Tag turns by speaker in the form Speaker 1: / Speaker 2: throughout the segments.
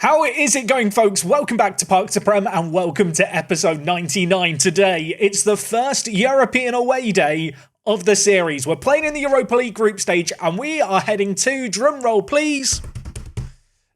Speaker 1: How is it going, folks? Welcome back to Park to Prem and welcome to episode 99 today. It's the first European away day of the series. We're playing in the Europa League group stage and we are heading to, drumroll please,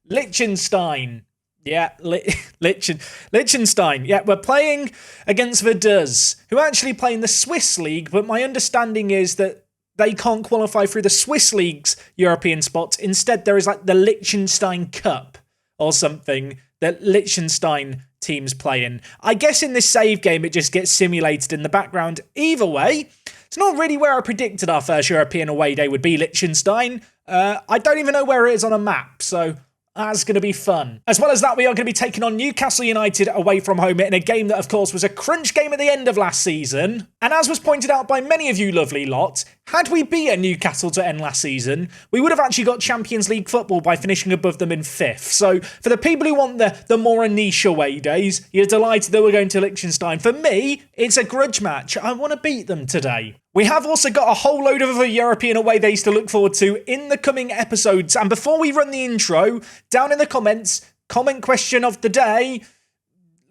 Speaker 1: Liechtenstein. Yeah, Liechtenstein. Yeah, we're playing against Vaduz, who actually play in the Swiss League, but my understanding is that they can't qualify through the Swiss League's European spots. Instead, there is like the Liechtenstein Cup or something that Liechtenstein teams play in. I guess in this save game, it just gets simulated in the background. Either way, it's not really where I predicted our first European away day would be, Liechtenstein. I don't even know where it is on a map, so that's going to be fun. As well as that, we are going to be taking on Newcastle United away from home in a game that, of course, was a crunch game at the end of last season. And as was pointed out by many of you lovely lot, had we beaten Newcastle to end last season, we would have actually got Champions League football by finishing above them in 5th. So for the people who want the more niche away days, you're delighted that we're going to Liechtenstein. For me, it's a grudge match. I want to beat them today. We have also got a whole load of other European away days to look forward to in the coming episodes. And before we run the intro, down in the comments, comment question of the day.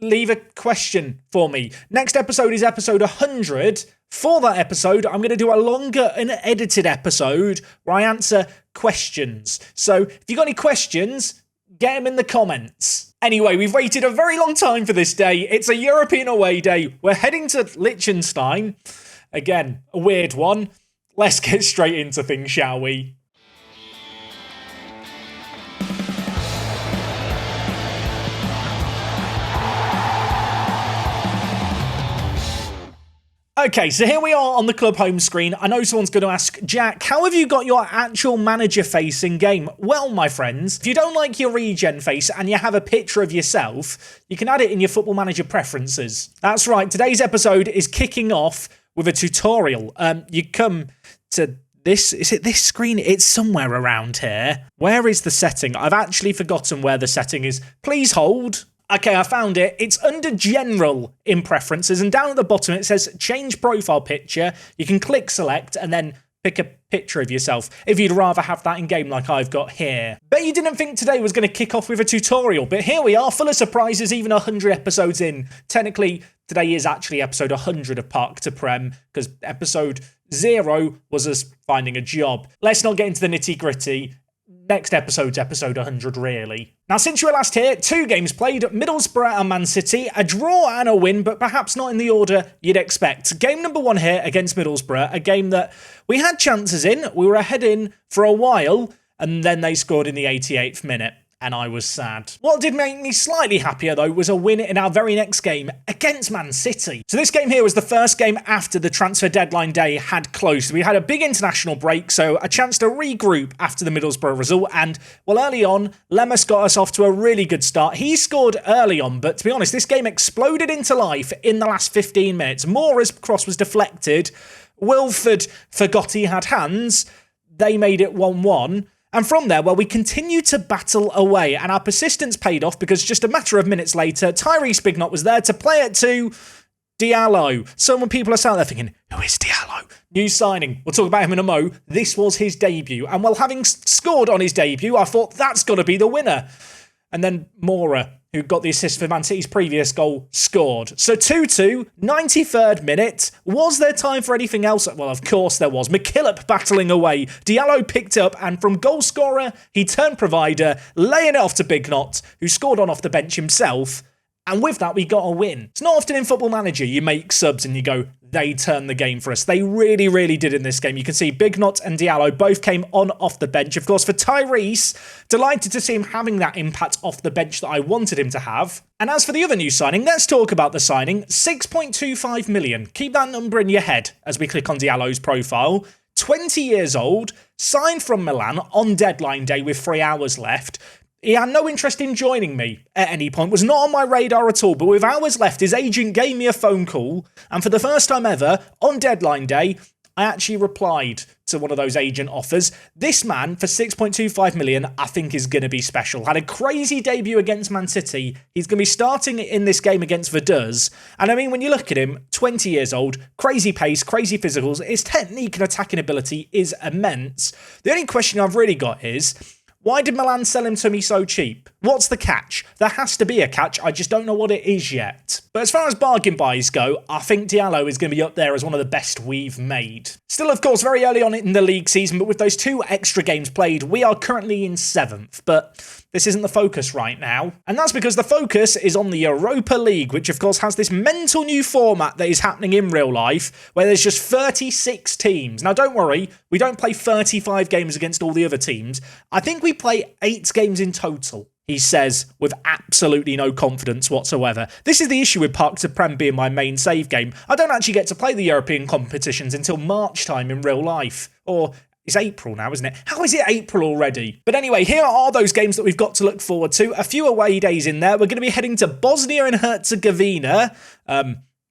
Speaker 1: Leave a question for me. Next episode is episode 100. For that episode, I'm going to do a longer and edited episode where I answer questions. So if you've got any questions, get them in the comments. Anyway, we've waited a very long time for this day. It's a European away day. We're heading to Liechtenstein. Again, a weird one. Let's get straight into things, shall we? Okay, so here we are on the club home screen. I know someone's going to ask, Jack, how have you got your actual manager face in game? Well, my friends, if you don't like your regen face and you have a picture of yourself, you can add it in your football manager preferences. That's right, today's episode is kicking off with a tutorial. You come to this, is it this screen? It's somewhere around here. Where is the setting? I've actually forgotten where the setting is. Please hold. Okay, I found it. It's under General in Preferences, and down at the bottom it says Change Profile Picture. You can click Select and then pick a picture of yourself if you'd rather have that in game like I've got here. Bet you didn't think today was going to kick off with a tutorial, but here we are, full of surprises, even 100 episodes in. Technically, today is actually episode 100 of Park to Prem, because episode 0 was us finding a job. Let's not get into the nitty-gritty. Next episode's episode 100, really. Now, since you were last here, 2 games played, Middlesbrough and Man City, a draw and a win, but perhaps not in the order you'd expect. Game number 1 here against Middlesbrough, a game that we had chances in, we were ahead in for a while, and then they scored in the 88th minute. And I was sad. What did make me slightly happier, though, was a win in our very next game against Man City. So this game here was the first game after the transfer deadline day had closed. We had a big international break, so a chance to regroup after the Middlesbrough result. And, well, early on, Lemus got us off to a really good start. He scored early on, but to be honest, this game exploded into life in the last 15 minutes. Mora's cross was deflected. Wilford forgot he had hands. They made it 1-1. And from there, well, we continued to battle away, and our persistence paid off because just a matter of minutes later, Tyrese Bignot was there to play it to Diallo. So when people are sat there thinking, who is Diallo? New signing. We'll talk about him in a mo. This was his debut. And well, having scored on his debut, I thought that's got to be the winner. And then Mora, who got the assist for Man City's previous goal, scored. So 2-2, 93rd minute. Was there time for anything else? Well, of course there was. McKillop battling away. Diallo picked up, and from goal scorer, he turned provider, laying it off to Bignot, who scored on off the bench himself. And with that, we got a win. It's not often in Football Manager you make subs and you go, they turned the game for us. They really, really did in this game. You can see Bignot and Diallo both came on off the bench. Of course, for Tyrese, delighted to see him having that impact off the bench that I wanted him to have. And as for the other new signing, let's talk about the signing. 6.25 million. Keep that number in your head as we click on Diallo's profile. 20 years old, signed from Milan on deadline day with 3 hours left. He had no interest in joining me at any point, was not on my radar at all, but with hours left, his agent gave me a phone call, and for the first time ever, on deadline day, I actually replied to one of those agent offers. This man, for 6.25 million, I think is going to be special. Had a crazy debut against Man City. He's going to be starting in this game against Vaduz. And I mean, when you look at him, 20 years old, crazy pace, crazy physicals, his technique and attacking ability is immense. The only question I've really got is, Why did Milan sell him to me so cheap? What's the catch? There has to be a catch, I just don't know what it is yet. But as far as bargain buys go, I think Diallo is going to be up there as one of the best we've made. Still, of course, very early on in the league season, but with those 2 extra games played, we are currently in 7th, but this isn't the focus right now. And that's because the focus is on the Europa League, which of course has this mental new format that is happening in real life, where there's just 36 teams. Now don't worry, we don't play 35 games against all the other teams. I think we play 8 games in total, he says, with absolutely no confidence whatsoever. This is the issue with Park to Prem being my main save game. I don't actually get to play the European competitions until March time in real life. Or it's April now, isn't it? How is it April already? But anyway, here are those games that we've got to look forward to. A few away days in there. We're going to be heading to Bosnia and Herzegovina.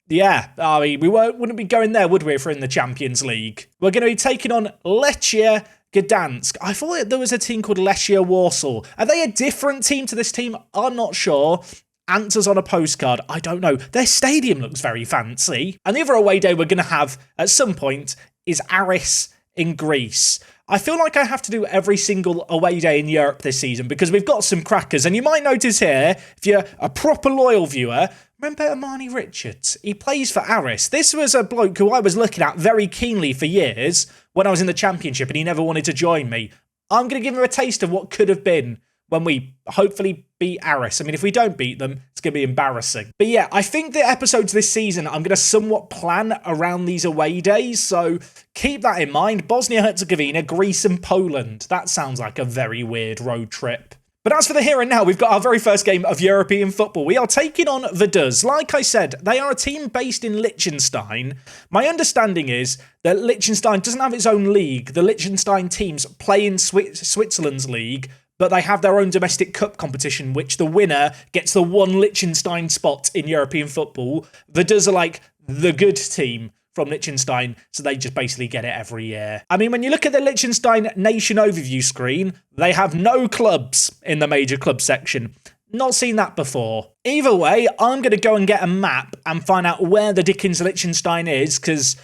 Speaker 1: Yeah, I mean, we wouldn't be going there, would we, if we're in the Champions League? We're going to be taking on Lechia Gdansk. I thought there was a team called Lechia Warsaw. Are they a different team to this team? I'm not sure. Answers on a postcard. I don't know. Their stadium looks very fancy. And the other away day we're going to have at some point is Aris in Greece. I feel like I have to do every single away day in Europe this season because we've got some crackers. And you might notice here, if you're a proper loyal viewer, remember Armani Richards? He plays for Aris. This was a bloke who I was looking at very keenly for years when I was in the Championship and he never wanted to join me. I'm going to give him a taste of what could have been when we hopefully beat Aris. I mean, if we don't beat them, it's going to be embarrassing. But yeah, I think the episodes this season, I'm going to somewhat plan around these away days. So keep that in mind. Bosnia-Herzegovina, Greece and Poland. That sounds like a very weird road trip. But as for the here and now, we've got our very first game of European football. We are taking on Vaduz. Like I said, they are a team based in Liechtenstein. My understanding is that Liechtenstein doesn't have its own league. The Liechtenstein teams play in Switzerland's league, but they have their own domestic cup competition, which the winner gets the one Liechtenstein spot in European football. Vaduz are like the good team from Liechtenstein, so they just basically get it every year. I mean, when you look at the Liechtenstein nation overview screen, they have no clubs in the major club section. Not seen that before. Either way, I'm going to go and get a map and find out where the Dickens Liechtenstein is, because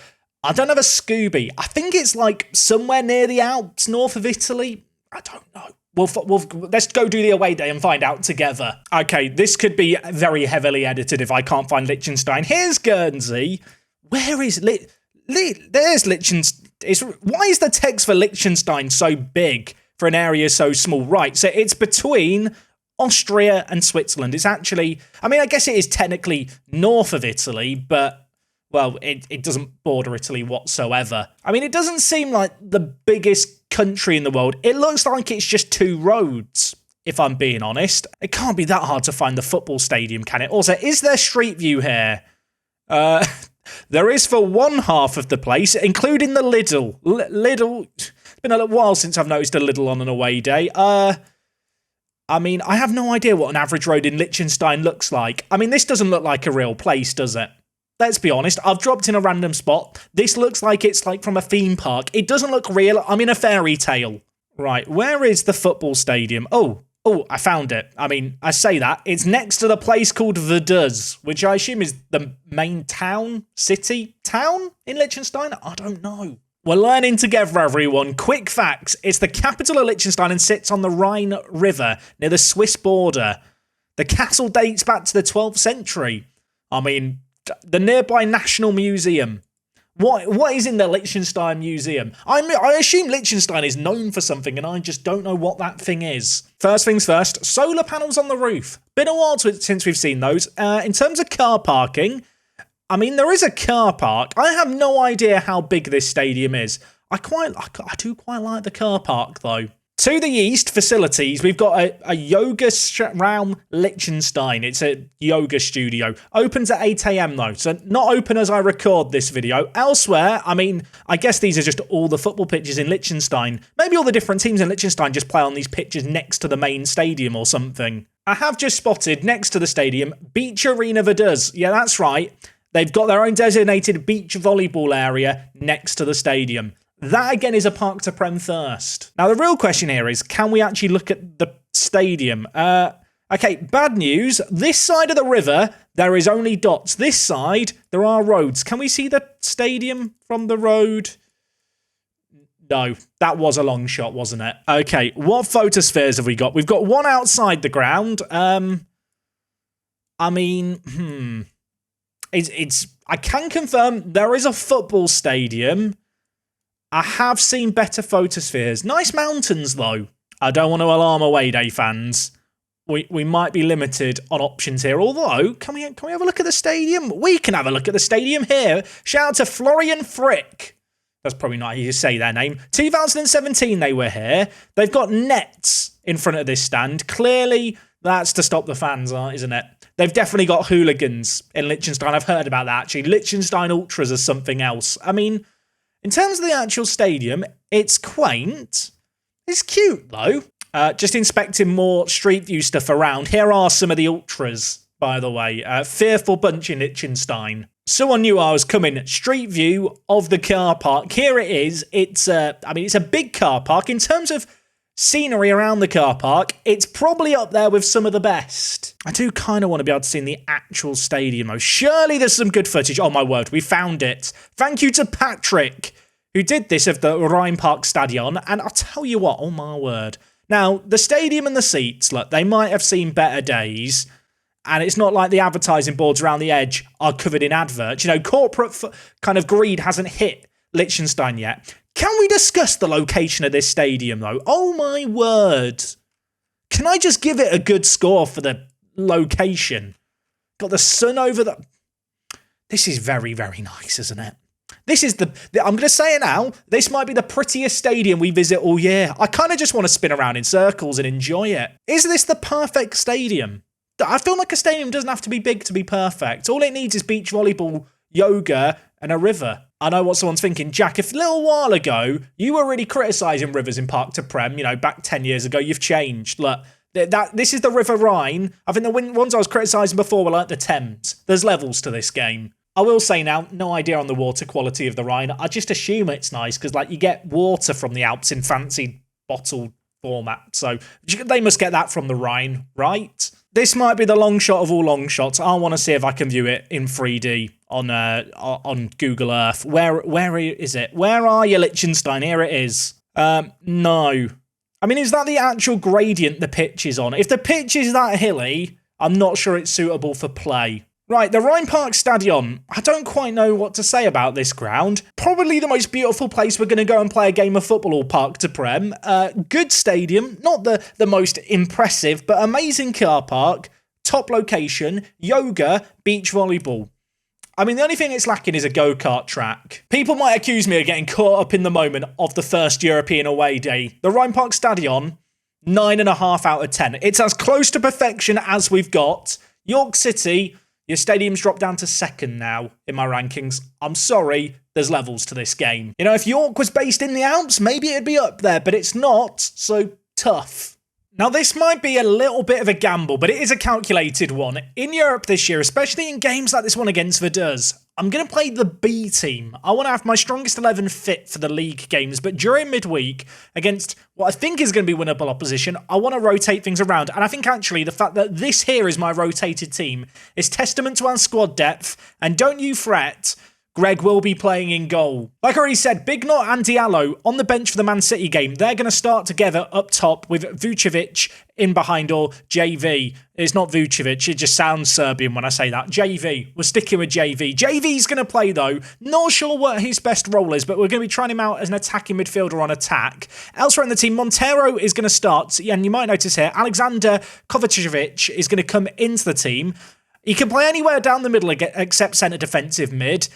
Speaker 1: I don't have a Scooby. I think it's like somewhere near the Alps, north of Italy. I don't know. Let's go do the away day and find out together. Okay, this could be very heavily edited if I can't find Liechtenstein. Here's Guernsey. Where is there's Liechtenstein. Why is the text for Liechtenstein so big for an area so small? Right, so it's between Austria and Switzerland. It's actually, I mean, I guess it is technically north of Italy, but, well, it doesn't border Italy whatsoever. I mean, it doesn't seem like the biggest country in the world. It looks like it's just 2 roads, if I'm being honest. It can't be that hard to find the football stadium, can it? Also, is there Street View here? There is for one half of the place, including the Lidl. Lidl. It's been a little while since I've noticed a Lidl on an away day. I mean, I have no idea what an average road in Liechtenstein looks like. I mean, this doesn't look like a real place, does it? Let's be honest, I've dropped in a random spot. This looks like it's like from a theme park. It doesn't look real. I'm in a fairy tale. Right, where is the football stadium? Oh, I found it. I mean, I say that. It's next to the place called Vaduz, which I assume is the main town in Liechtenstein? I don't know. We're learning together, everyone. Quick facts. It's the capital of Liechtenstein and sits on the Rhine River near the Swiss border. The castle dates back to the 12th century. I mean, the nearby National Museum. What is in the Liechtenstein Museum? I assume Liechtenstein is known for something and I just don't know what that thing is. First things first, solar panels on the roof. Been a while since we've seen those. In terms of car parking, I mean, there is a car park. I have no idea how big this stadium is. I do quite like the car park though. To the east, facilities, we've got a Yoga Raum Liechtenstein. It's a yoga studio. Opens at 8 a.m. though, so not open as I record this video. Elsewhere, I mean, I guess these are just all the football pitches in Liechtenstein. Maybe all the different teams in Liechtenstein just play on these pitches next to the main stadium or something. I have just spotted, next to the stadium, Beach Arena Vaduz. Yeah, that's right. They've got their own designated beach volleyball area next to the stadium. That, again, is a Park to Prem thirst. Now, the real question here is, can we actually look at the stadium? Okay, bad news. This side of the river, there is only dots. This side, there are roads. Can we see the stadium from the road? No, that was a long shot, wasn't it? Okay, what photospheres have we got? We've got one outside the ground. I mean, I can confirm there is a football stadium. I have seen better photospheres. Nice mountains, though. I don't want to alarm away day fans. We might be limited on options here. Although, can we have a look at the stadium? We can have a look at the stadium here. Shout out to Florian Frick. That's probably not how you say their name. 2017 they were here. They've got nets in front of this stand. Clearly, that's to stop the fans, isn't it? They've definitely got hooligans in Liechtenstein. I've heard about that, actually. Liechtenstein Ultras are something else. I mean, in terms of the actual stadium, it's quaint. It's cute, though. Just inspecting more Street View stuff around. Here are some of the Ultras, by the way. Fearful bunch in Liechtenstein. Someone knew I was coming. Street View of the car park. Here it is. It's a big car park. In terms of scenery around the car park, it's probably up there with some of the best. I do kind of want to be able to see in the actual stadium, though. Surely there's some good footage. Oh, my word. We found it. Thank you to Patrick, who did this of the Rhine Park Stadion. And I'll tell you what, oh, my word. Now, the stadium and the seats, look, they might have seen better days, and it's not like the advertising boards around the edge are covered in adverts. You know, corporate kind of greed hasn't hit Liechtenstein yet. Can we discuss the location of this stadium, though? Oh, my word. Can I just give it a good score for the location? Got the sun over the... This is very, very nice, isn't it? This is I'm going to say it now, this might be the prettiest stadium we visit all year. I kind of just want to spin around in circles and enjoy it. Is this the perfect stadium? I feel like a stadium doesn't have to be big to be perfect. All it needs is beach volleyball, yoga, and a river. I know what someone's thinking. Jack, if a little while ago, you were really criticising rivers in Park to Prem, you know, back 10 years ago, you've changed. Look, this is the River Rhine. I think the ones I was criticising before were like the Thames. There's levels to this game. I will say now, no idea on the water quality of the Rhine. I just assume it's nice because, like, you get water from the Alps in fancy bottled format. So they must get that from the Rhine, right? This might be the long shot of all long shots. I want to see if I can view it in 3D on Google Earth. Where is it? Where are you, Liechtenstein? Here it is. No. I mean, is that the actual gradient the pitch is on? If the pitch is that hilly, I'm not sure it's suitable for play. Right, the Rhine Park Stadion. I don't quite know what to say about this ground. Probably the most beautiful place we're going to go and play a game of football all Park to Prem. Good stadium, not the most impressive, but amazing car park, top location, yoga, beach volleyball. I mean, the only thing it's lacking is a go-kart track. People might accuse me of getting caught up in the moment of the first European away day. The Rhine Park Stadion, 9.5 out of 10. It's as close to perfection as we've got. York City... Your stadium's dropped down to second now in my rankings. I'm sorry, there's levels to this game. You know, if York was based in the Alps, maybe it'd be up there, but it's not, so tough. Now, this might be a little bit of a gamble, but it is a calculated one. In Europe this year, especially in games like this one against Vaduz, I'm going to play the B team. I want to have my strongest 11 fit for the league games, but during midweek, against what I think is going to be winnable opposition, I want to rotate things around. And I think actually the fact that this here is my rotated team is testament to our squad depth, and don't you fret, Greg will be playing in goal. Like I already said, Big Knot and Diallo on the bench for the Man City game. They're going to start together up top with Vucevic in behind, or JV. It's not Vucevic, it just sounds Serbian when I say that. JV. We're sticking with JV. JV's going to play though. Not sure what his best role is, but we're going to be trying him out as an attacking midfielder on attack. Elsewhere in the team, Montero is going to start. And you might notice here, Alexander Kovacevic is going to come into the team. He can play anywhere down the middle except centre defensive mid.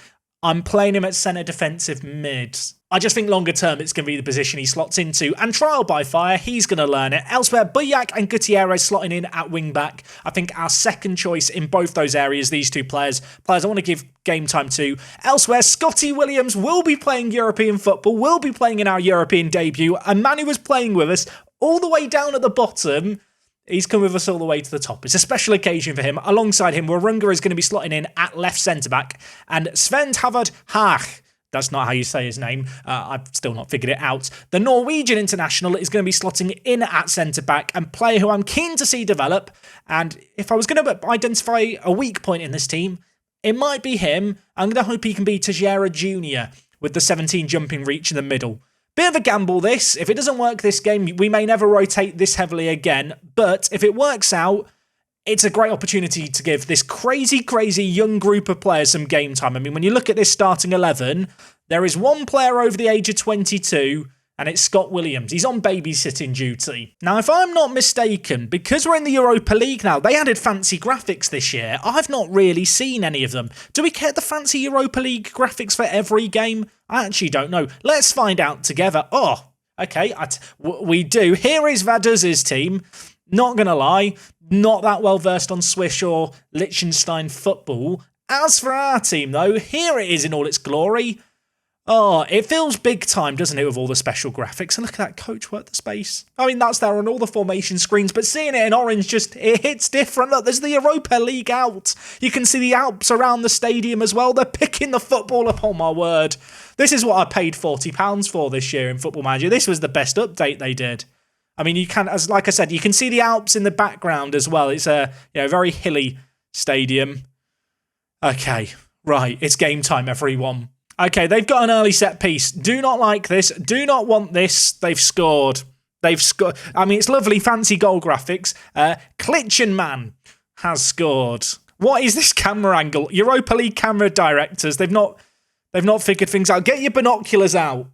Speaker 1: I'm playing him at centre defensive mid. I just think longer term it's going to be the position he slots into. And trial by fire, he's going to learn it. Elsewhere, Buyak and Gutierrez slotting in at wing back. I think our second choice in both those areas, these two players I want to give game time to. Elsewhere, Scotty Williams will be playing European football, will be playing in our European debut. A man who was playing with us all the way down at the bottom. He's come with us all the way to the top. It's a special occasion for him. Alongside him, Warunga is going to be slotting in at left centre-back. And Sven Havard Haag, that's not how you say his name. I've still not figured it out. The Norwegian international is going to be slotting in at centre-back, and player who I'm keen to see develop. And if I was going to identify a weak point in this team, it might be him. I'm going to hope he can be Teixeira Jr. with the 17 jumping reach in the middle. Bit of a gamble this. If it doesn't work this game, we may never rotate this heavily again. But if it works out, it's a great opportunity to give this crazy, crazy young group of players some game time. I mean, when you look at this starting 11, there is one player over the age of 22, and it's Scott Williams. He's on babysitting duty. Now, if I'm not mistaken, because we're in the Europa League now, they added fancy graphics this year. I've not really seen any of them. Do we get the fancy Europa League graphics for every game? I actually don't know. Let's find out together. Oh, okay, we do. Here is Vaduz's team. Not going to lie, not that well versed on Swiss or Liechtenstein football. As for our team, though, here it is in all its glory. Oh, it feels big time, doesn't it, with all the special graphics? And look at that coach work the space. I mean, that's there on all the formation screens, but seeing it in orange it hits different. Look, there's the Europa League out. You can see the Alps around the stadium as well. They're picking the football up, oh my word. This is what I paid £40 for this year in Football Manager. This was the best update they did. I mean, you can, as like I said, you can see the Alps in the background as well. It's a very hilly stadium. Okay, right, it's game time, everyone. Okay, they've got an early set piece. Do not like this. Do not want this. They've scored. They've scored. I mean, it's lovely, fancy goal graphics. Klitschenmann has scored. What is this camera angle? Europa League camera directors. They've not figured things out. Get your binoculars out.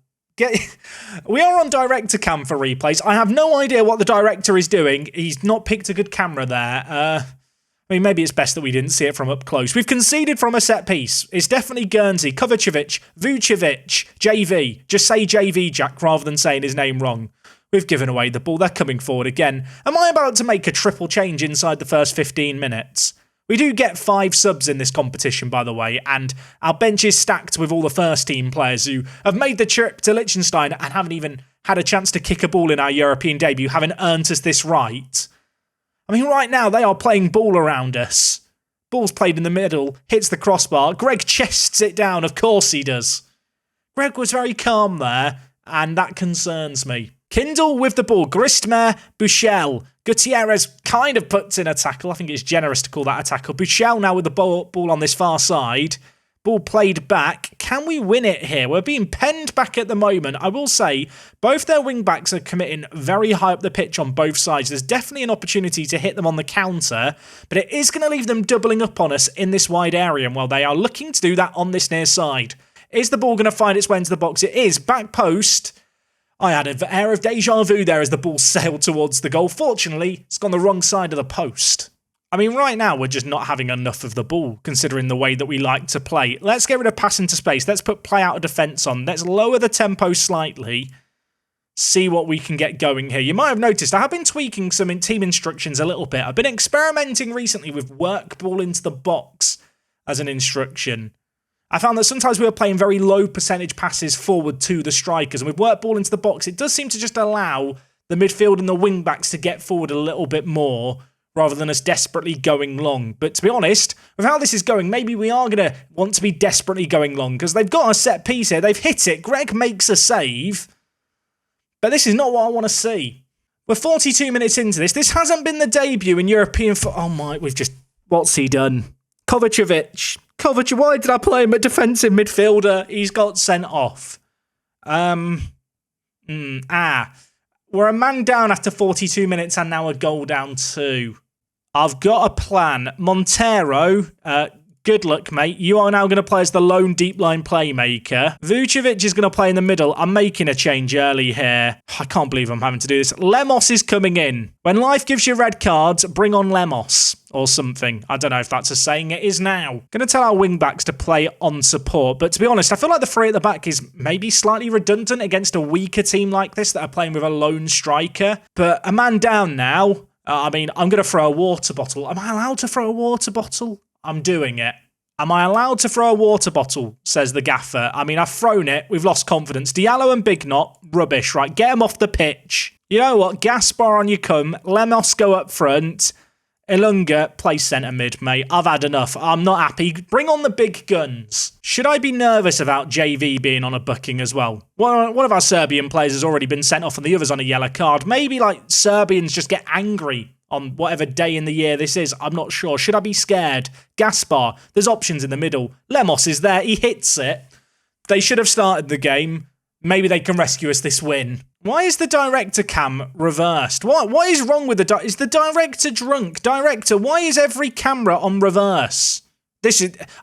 Speaker 1: We are on director cam for replays. I have no idea what the director is doing. He's not picked a good camera there. I mean, maybe it's best that we didn't see it from up close. We've conceded from a set piece. It's definitely Guernsey, Kovacevic, Vucevic, JV. Just say JV, Jack, rather than saying his name wrong. We've given away the ball. They're coming forward again. Am I about to make a triple change inside the first 15 minutes? We do get 5 subs in this competition, by the way, and our bench is stacked with all the first-team players who have made the trip to Liechtenstein and haven't even had a chance to kick a ball in our European debut, haven't earned us this right. I mean, right now, they are playing ball around us. Ball's played in the middle, hits the crossbar. Greg chests it down, of course he does. Greg was very calm there, and that concerns me. Kindle with the ball. Gristmer, Buchel. Gutierrez kind of puts in a tackle. I think it's generous to call that a tackle. Buchel now with the ball on this far side. Ball played back. Can we win it here? We're being penned back at the moment. I will say, both their wing-backs are committing very high up the pitch on both sides. There's definitely an opportunity to hit them on the counter, but it is going to leave them doubling up on us in this wide area, and well, they are looking to do that on this near side. Is the ball going to find its way into the box? It is. Back post. I had an air of deja vu there as the ball sailed towards the goal. Fortunately, it's gone the wrong side of the post. I mean, right now, we're just not having enough of the ball, considering the way that we like to play. Let's get rid of pass into space. Let's put play out of defence on. Let's lower the tempo slightly. See what we can get going here. You might have noticed I have been tweaking some team instructions a little bit. I've been experimenting recently with work ball into the box as an instruction. I found that sometimes we were playing very low percentage passes forward to the strikers, and with work ball into the box, it does seem to just allow the midfield and the wing-backs to get forward a little bit more, rather than us desperately going long. But to be honest, with how this is going, maybe we are going to want to be desperately going long, because they've got a set piece here, they've hit it, Greg makes a save, but this is not what I want to see. We're 42 minutes into this. This hasn't been the debut in European football. Oh my, what's he done? Kovacevic, why did I play him at defensive midfielder? He's got sent off. We're a man down after 42 minutes and now a goal down too. I've got a plan. Montero, good luck, mate. You are now going to play as the lone deep line playmaker. Vucevic is going to play in the middle. I'm making a change early here. I can't believe I'm having to do this. Lemos is coming in. When life gives you red cards, bring on Lemos. Or something. I don't know if that's a saying. It is now. Going to tell our wing-backs to play on support. But to be honest, I feel like the 3 at the back is maybe slightly redundant against a weaker team like this that are playing with a lone striker. But a man down now. I mean, I'm going to throw a water bottle. Am I allowed to throw a water bottle? I'm doing it. Am I allowed to throw a water bottle? Says the gaffer. I mean, I've thrown it. We've lost confidence. Diallo and Big Knot. Rubbish, right? Get them off the pitch. You know what? Gaspar on you come. Lemos go up front. Ilunga, play centre mid, mate. I've had enough. I'm not happy. Bring on the big guns. Should I be nervous about JV being on a booking as well? One of our Serbian players has already been sent off and the other's on a yellow card. Maybe, Serbians just get angry on whatever day in the year this is. I'm not sure. Should I be scared? Gaspar, there's options in the middle. Lemos is there. He hits it. They should have started the game. Maybe they can rescue us this win. Why is the director cam reversed? What is wrong with is the director drunk? Director, why is every camera on reverse?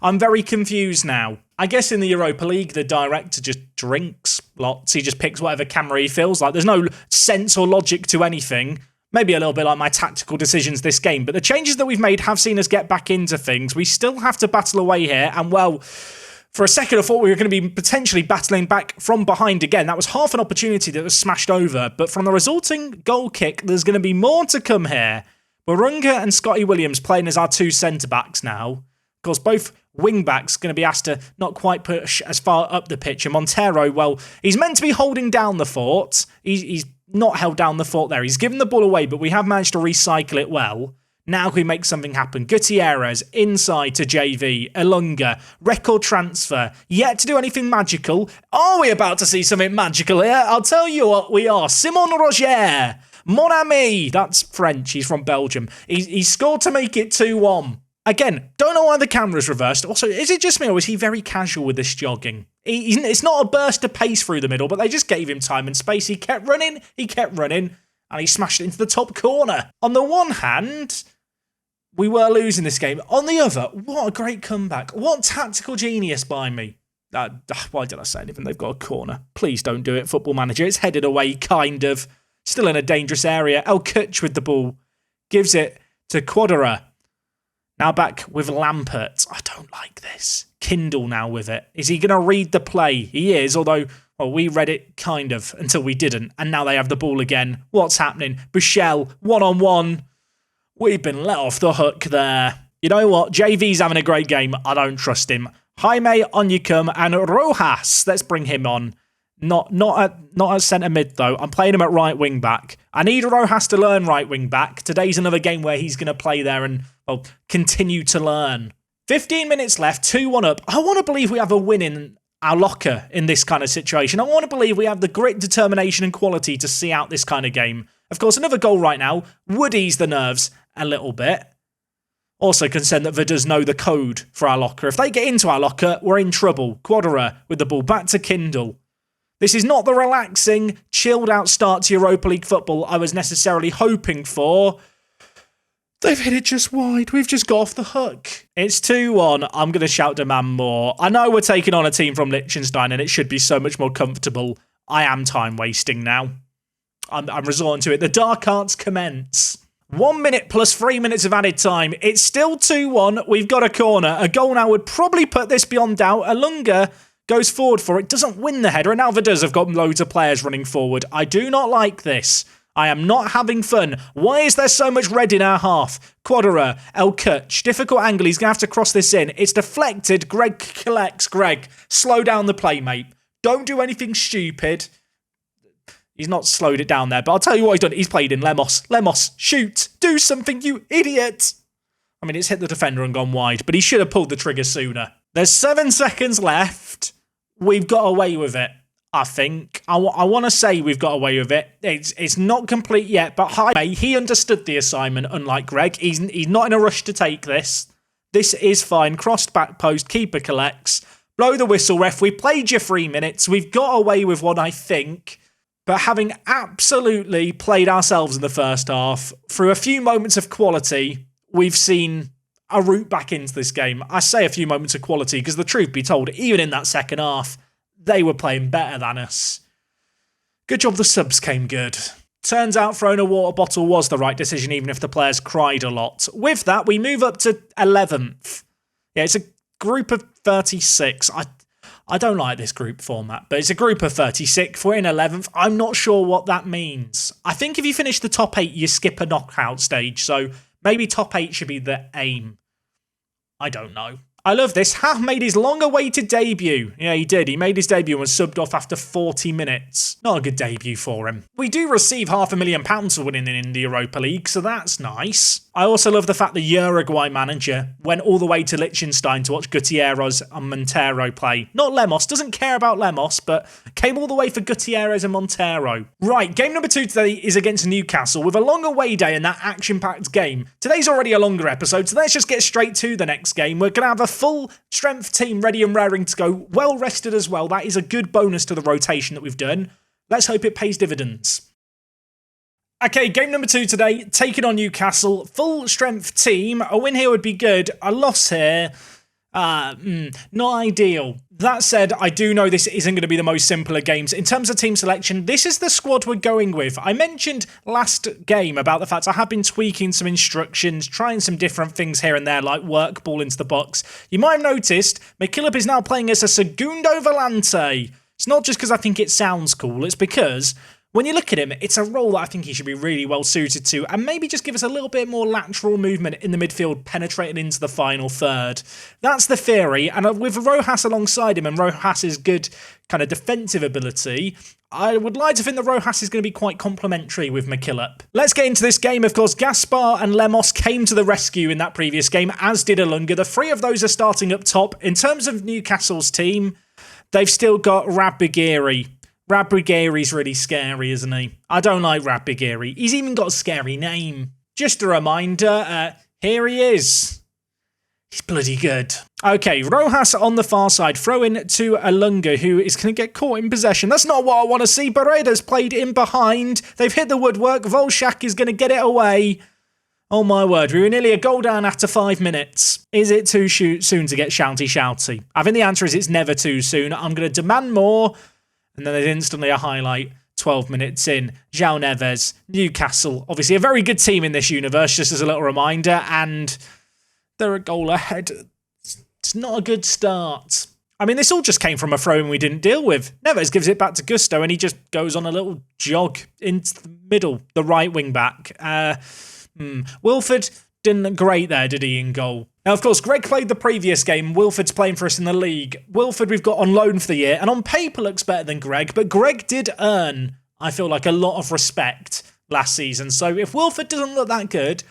Speaker 1: I'm very confused now. I guess in the Europa League, the director just drinks lots. He just picks whatever camera he feels like. There's no sense or logic to anything. Maybe a little bit like my tactical decisions this game. But the changes that we've made have seen us get back into things. We still have to battle away here. And, well, for a second I thought we were going to be potentially battling back from behind again. That was half an opportunity that was smashed over. But from the resulting goal kick, there's going to be more to come here. Warunga and Scotty Williams playing as our two centre-backs now. Of course, both wing-backs going to be asked to not quite push as far up the pitch. And Montero, well, he's meant to be holding down the fort. He's not held down the fort there. He's given the ball away, but we have managed to recycle it well. Now we make something happen. Gutierrez inside to JV. Elunga. Record transfer. Yet to do anything magical. Are we about to see something magical here? I'll tell you what we are. Simon Roger. Mon ami. That's French. He's from Belgium. He scored to make it 2-1. Again, don't know why the camera's reversed. Also, is it just me or is he very casual with this jogging? It's not a burst of pace through the middle, but they just gave him time and space. He kept running, and he smashed it into the top corner. On the one hand, we were losing this game. On the other, what a great comeback. What tactical genius by me. Why did I say anything? They've got a corner. Please don't do it, Football Manager. It's headed away, kind of. Still in a dangerous area. El Kutch with the ball. Gives it to Quadra. Now back with Lampert. I don't like this. Kindle now with it. Is he going to read the play? He is, although, well, we read it kind of until we didn't. And now they have the ball again. What's happening? Bushell, one-on-one. We've been let off the hook there. You know what? JV's having a great game. I don't trust him. Jaime, Onyekam, and Rojas. Let's bring him on. Not at centre mid, though. I'm playing him at right wing back. I need Rojas to learn right wing back. Today's another game where he's going to play there and, well, continue to learn. 15 minutes left, 2-1 up. I want to believe we have a win in our locker in this kind of situation. I want to believe we have the grit, determination and quality to see out this kind of game. Of course, another goal right now would ease the nerves a little bit. Also concerned that Vaduz know the code for our locker. If they get into our locker, we're in trouble. Quadra with the ball back to Kindle. This is not the relaxing, chilled out start to Europa League football I was necessarily hoping for. They've hit it just wide. We've just got off the hook. It's 2-1. I'm going to shout demand more. I know we're taking on a team from Liechtenstein and it should be so much more comfortable. I am time wasting now. I'm resorting to it. The dark arts commence. 1 minute plus 3 minutes of added time. It's still 2-1. We've got a corner. A goal now would probably put this beyond doubt. Alunga goes forward for it, doesn't win the header, and now Vaduz have got loads of players running forward. I do not like this. I am not having fun. Why is there so much red in our half? Quadra, El Kutch, difficult angle, he's going to have to cross this in. It's deflected, Greg collects. Greg, slow down the play, mate. Don't do anything stupid. He's not slowed it down there, but I'll tell you what he's done. He's played in Lemos. Lemos, shoot. Do something, you idiot. I mean, it's hit the defender and gone wide, but he should have pulled the trigger sooner. There's 7 seconds left. We've got away with it, I think. I want to say we've got away with it. It's not complete yet, but Jaime, he understood the assignment, unlike Greg. He's not in a rush to take this. This is fine. Crossed back post, keeper collects. Blow the whistle, ref. We played your 3 minutes. We've got away with one, I think. But having absolutely played ourselves in the first half, through a few moments of quality, we've seen a route back into this game. I say a few moments of quality because the truth be told, even in that second half, they were playing better than us. Good job the subs came good. Turns out throwing a water bottle was the right decision, even if the players cried a lot. With that, we move up to 11th. Yeah, it's a group of 36. I don't like this group format, but it's a group of 36. We're in 11th. I'm not sure what that means. I think if you finish the top 8, you skip a knockout stage, so maybe top 8 should be the aim. I don't know. I love this. Half made his long-awaited debut. Yeah, he did. He made his debut and was subbed off after 40 minutes. Not a good debut for him. We do receive £500,000 for winning in the Europa League, so that's nice. I also love the fact the Uruguay manager went all the way to Liechtenstein to watch Gutierrez and Montero play. Not Lemos, doesn't care about Lemos, but came all the way for Gutierrez and Montero. Right, game number 2 today is against Newcastle with a long away day in that action-packed game. Today's already a longer episode, so let's just get straight to the next game. We're going to have a full strength team ready and raring to go, well rested as well. That is a good bonus to the rotation that we've done. Let's hope it pays dividends. Okay, game number 2 today, taking on Newcastle. Full strength team. A win here would be good. A loss here, not ideal. That said, I do know this isn't going to be the most simple of games. In terms of team selection, this is the squad we're going with. I mentioned last game about the fact I have been tweaking some instructions, trying some different things here and there, like work ball into the box. You might have noticed, McKillop is now playing as a Segundo Volante. It's not just because I think it sounds cool, it's because when you look at him, it's a role that I think he should be really well suited to and maybe just give us a little bit more lateral movement in the midfield, penetrating into the final third. That's the theory, and with Rojas alongside him and Rojas' good kind of defensive ability, I would like to think that Rojas is going to be quite complementary with McKillop. Let's get into this game. Of course, Gaspar and Lemos came to the rescue in that previous game, as did Alunga. The three of those are starting up top. In terms of Newcastle's team, they've still got Rabigiri. Rabigiri's really scary, isn't he? I don't like Rabigiri. He's even got a scary name. Just a reminder, here he is. He's bloody good. Okay, Rojas on the far side, throw in to Alunga, who is going to get caught in possession. That's not what I want to see. Bereda's played in behind. They've hit the woodwork. Volshak is going to get it away. Oh my word, we were nearly a goal down after 5 minutes. Is it too soon to get shouty? I think the answer is it's never too soon. I'm going to demand more. And then there's instantly a highlight 12 minutes in. João Neves, Newcastle. Obviously a very good team in this universe, just as a little reminder. And they're a goal ahead. It's not a good start. I mean, this all just came from a throw-in we didn't deal with. Neves gives it back to Gusto and he just goes on a little jog into the middle, the right wing back. Wilford didn't look great there, did he, in goal? Now, of course, Greg played the previous game. Wilford's playing for us in the league. Wilford we've got on loan for the year, and on paper looks better than Greg, but Greg did earn, I feel like, a lot of respect last season. So if Wilford doesn't look that good,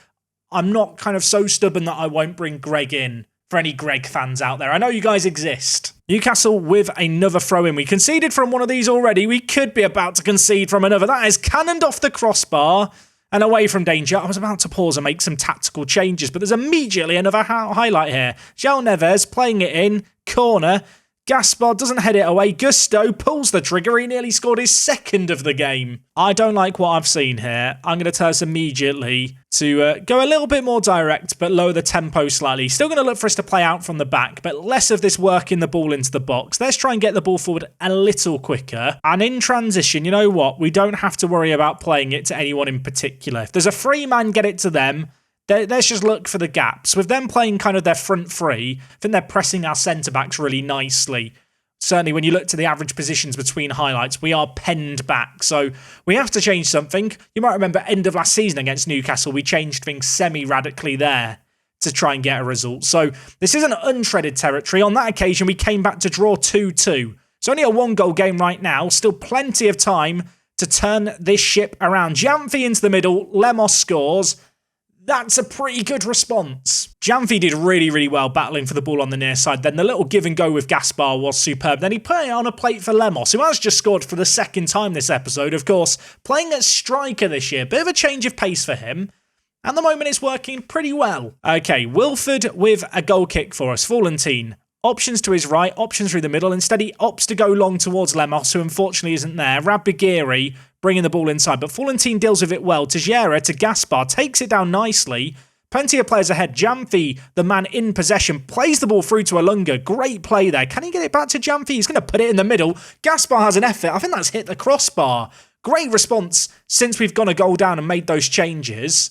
Speaker 1: I'm not kind of so stubborn that I won't bring Greg in for any Greg fans out there. I know you guys exist. Newcastle with another throw-in. We conceded from one of these already. We could be about to concede from another. That is cannoned off the crossbar and away from danger. I was about to pause and make some tactical changes, but there's immediately another highlight here. João Neves playing it in, corner. Gaspar doesn't head it away. Gusto pulls the trigger. He nearly scored his second of the game. I don't like what I've seen here. I'm going to tell us immediately to go a little bit more direct, but lower the tempo slightly. Still going to look for us to play out from the back, but less of this working the ball into the box. Let's try and get the ball forward a little quicker. And in transition, you know what? We don't have to worry about playing it to anyone in particular. If there's a free man, get it to them. Let's just look for the gaps. With them playing kind of their front three, I think they're pressing our centre-backs really nicely. Certainly when you look to the average positions between highlights, we are penned back. So we have to change something. You might remember end of last season against Newcastle, we changed things semi-radically there to try and get a result. So this isn't untreaded territory. On that occasion, we came back to draw 2-2. It's only a 1-goal game right now. Still plenty of time to turn this ship around. Jamfi into the middle. Lemos scores. That's a pretty good response. Jamfi did really, really well battling for the ball on the near side. Then the little give and go with Gaspar was superb. Then he put it on a plate for Lemos, who has just scored for the second time this episode. Of course, playing at striker this year. Bit of a change of pace for him. At the moment, it's working pretty well. Okay, Wilford with a goal kick for us. Valentin. Options to his right, options through the middle. Instead, he opts to go long towards Lemos, who unfortunately isn't there. Rabigiri bringing the ball inside, but Valentin deals with it well. Teixeira to Gaspar, takes it down nicely. Plenty of players ahead. Jamfi, the man in possession, plays the ball through to Alunga. Great play there. Can he get it back to Jamfi? He's going to put it in the middle. Gaspar has an effort. I think that's hit the crossbar. Great response since we've gone a goal down and made those changes.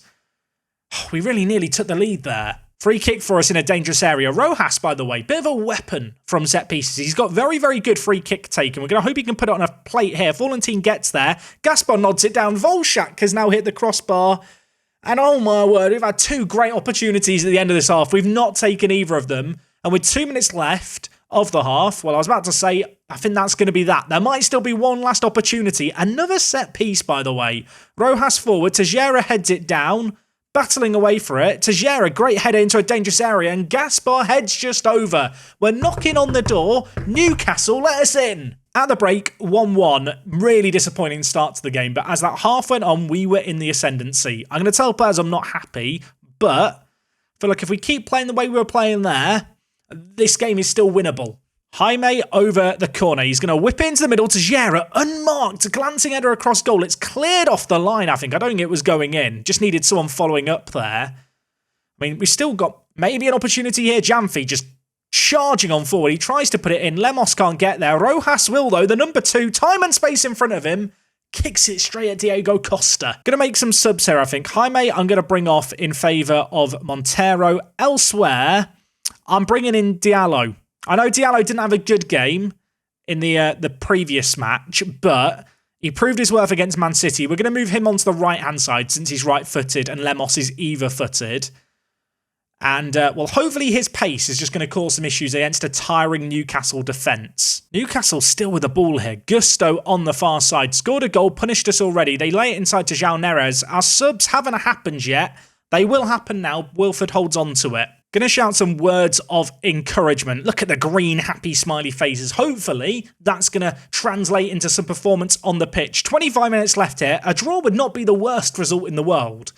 Speaker 1: We really nearly took the lead there. Free kick for us in a dangerous area. Rojas, by the way, bit of a weapon from set pieces. He's got very, very good free kick taken. We're going to hope he can put it on a plate here. Valentin gets there. Gaspar nods it down. Volshak has now hit the crossbar. And oh my word, we've had two great opportunities at the end of this half. We've not taken either of them. And with 2 minutes left of the half, well, I was about to say, I think that's going to be that. There might still be one last opportunity. Another set piece, by the way. Rojas forward. Teixeira heads it down. battling away for it. Tejera, great header into a dangerous area, and Gaspar heads just over. We're knocking on the door. Newcastle, let us in. At the break, 1-1. Really disappointing start to the game, but as that half went on, we were in the ascendancy. I'm going to tell players I'm not happy, but I feel like if we keep playing the way we were playing there, this game is still winnable. Jaime over the corner. He's going to whip into the middle to Tejera. Unmarked, glancing header across goal. It's cleared off the line, I think. I don't think it was going in. Just needed someone following up there. I mean, we still got maybe an opportunity here. Jamfi just charging on forward. He tries to put it in. Lemos can't get there. Rojas will, though. The number 2, time and space in front of him. Kicks it straight at Diego Costa. Going to make some subs here, I think. Jaime, I'm going to bring off in favour of Montero. Elsewhere, I'm bringing in Diallo. I know Diallo didn't have a good game in the previous match, but he proved his worth against Man City. We're going to move him onto the right-hand side since he's right-footed and Lemos is either-footed. And, well, hopefully his pace is just going to cause some issues against a tiring Newcastle defence. Newcastle still with the ball here. Gusto on the far side. Scored a goal, punished us already. They lay it inside to João Neres. Our subs haven't happened yet. They will happen now. Wilford holds on to it. Going to shout some words of encouragement. Look at the green, happy, smiley faces. Hopefully, that's going to translate into some performance on the pitch. 25 minutes left here. A draw would not be the worst result in the world.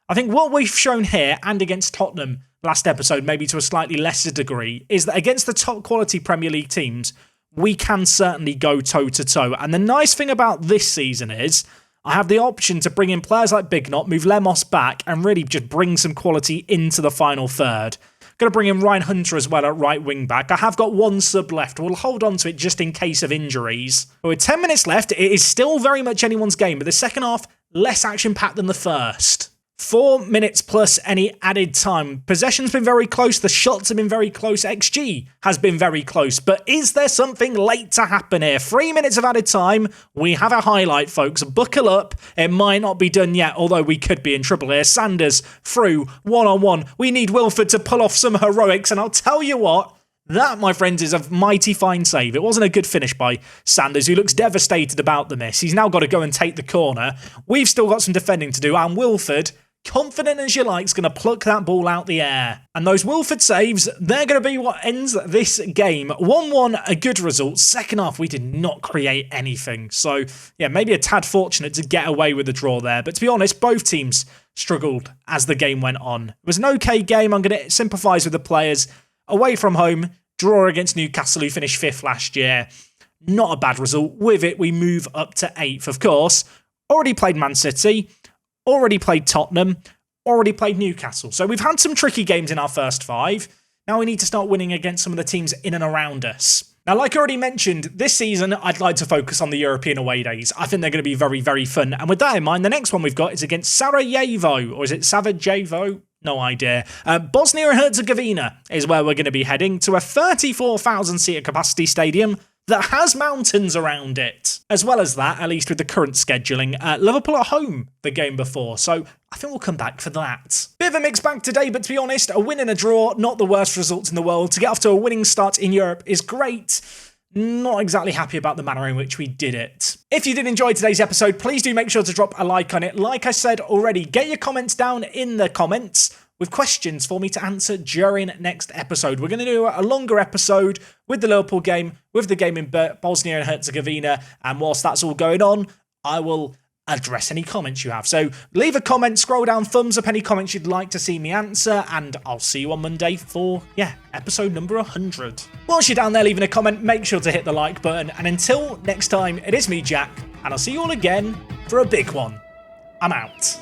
Speaker 1: I think what we've shown here and against Tottenham last episode, maybe to a slightly lesser degree, is that against the top quality Premier League teams, we can certainly go toe-to-toe. And the nice thing about this season is I have the option to bring in players like Bignot, move Lemos back, and really just bring some quality into the final third. Going to bring in Ryan Hunter as well at right wing back. I have got one sub left. We'll hold on to it just in case of injuries. But with 10 minutes left, it is still very much anyone's game, but the second half, less action-packed than the first. 4 minutes plus any added time. Possession's been very close. The shots have been very close. XG has been very close. But is there something late to happen here? 3 minutes of added time. We have a highlight, folks. Buckle up. It might not be done yet, although we could be in trouble here. Sanders through, one-on-one. We need Wilford to pull off some heroics. And I'll tell you what, that, my friends, is a mighty fine save. It wasn't a good finish by Sanders, who looks devastated about the miss. He's now got to go and take the corner. We've still got some defending to do. And Wilford, confident as you like, is going to pluck that ball out the air. And those Wilford saves, they're going to be what ends this game. 1-1, a good result. Second half, we did not create anything. So, yeah, maybe a tad fortunate to get away with the draw there. But to be honest, both teams struggled as the game went on. It was an okay game. I'm going to sympathise with the players. Away from home, draw against Newcastle, who finished 5th last year. Not a bad result. With it, we move up to 8th, of course. Already played Man City. Already played Tottenham, already played Newcastle. So we've had some tricky games in our first 5. Now we need to start winning against some of the teams in and around us. Now, like I already mentioned, this season I'd like to focus on the European away days. I think they're going to be very, very fun. And with that in mind, the next one we've got is against Sarajevo. Or is it Sarajevo? No idea. Bosnia and Herzegovina is where we're going to be heading, to a 34,000-seater capacity stadium that has mountains around it. As well as that, at least with the current scheduling, Liverpool at home the game before, so I think we'll come back for that. Bit of a mixed bag today, but to be honest, a win and a draw, not the worst results in the world. To get off to a winning start in Europe is great. Not exactly happy about the manner in which we did it. If you did enjoy today's episode, please do make sure to drop a like on it. Like I said already, get your comments down in the comments with questions for me to answer during next episode. We're going to do a longer episode with the Liverpool game, with the game in Bosnia and Herzegovina, and whilst that's all going on, I will address any comments you have. So leave a comment, scroll down, thumbs up any comments you'd like to see me answer, and I'll see you on Monday for, episode number 100. Whilst you're down there leaving a comment, make sure to hit the like button, and until next time, it is me, Jack, and I'll see you all again for a big one. I'm out.